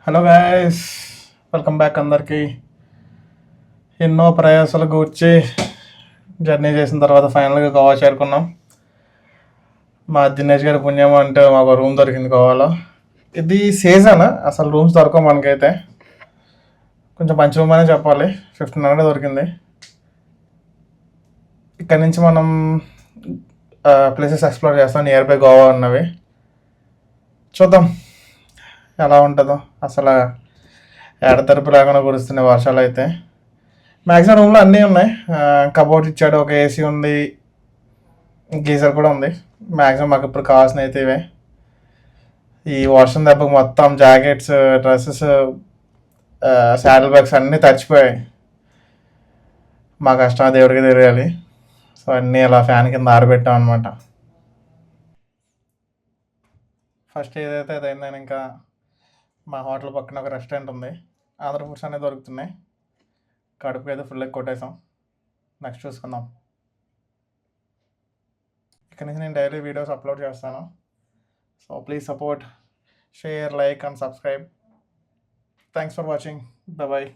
Hello guys, welcome back అందరికీ. ఎన్నో ప్రయాసాలు కూర్చి జర్నీ చేసిన తర్వాత ఫైనల్గా గోవా చేరుకున్నాం. మా దినేష్ గారి పుణ్యం అంటే మాకు రూమ్ దొరికింది గోవాలో. ఇది సీజన్, అసలు రూమ్స్ దొరకవు మనకైతే. కొంచెం మంచి రూమ్ అనే చెప్పాలి. 1500 దొరికింది. ఇక్కడ నుంచి మనం ప్లేసెస్ ఎక్స్ప్లోర్ చేస్తాం నియర్ బై గోవా ఉన్నవి. చూద్దాం ఎలా ఉంటుందో. అసలు ఎడతెరపు లేకుండా కురుస్తున్నాయి వర్షాలు అయితే. మ్యాక్సిమం రూమ్లో అన్నీ ఉన్నాయి. కబోర్డ్ ఇచ్చాడు, ఒక ఏసీ ఉంది, గీజర్ కూడా ఉంది. మ్యాక్సిమం మాకు ఇప్పుడు కావాల్సిన అయితే ఇవే. ఈ వర్షం దెబ్బకు మొత్తం జాకెట్స్, డ్రెస్సెస్, శాడిల్ బ్యాగ్స్ అన్నీ తడిచిపోయాయి. మా కష్టం దేవుడికి తెలియాలి. సో అన్నీ అలా ఫ్యాన్ కింద ఆరబెట్టాం అనమాట. ఫస్ట్ ఏదైతే అదైందని ఇంకా మా హోటల్ పక్కన ఒక రెస్టారెంట్ ఉంది. ఆంధ్ర ఫుడ్స్ అనేవి దొరుకుతున్నాయి. కడుపు అయితే ఫుల్ కొట్టేసాం. నెక్స్ట్ చూసుకుందాం. ఇక్కడ నుంచి నేను డైలీ వీడియోస్ అప్లోడ్ చేస్తాను. So please support, share, like and subscribe. Thanks for watching. Bye.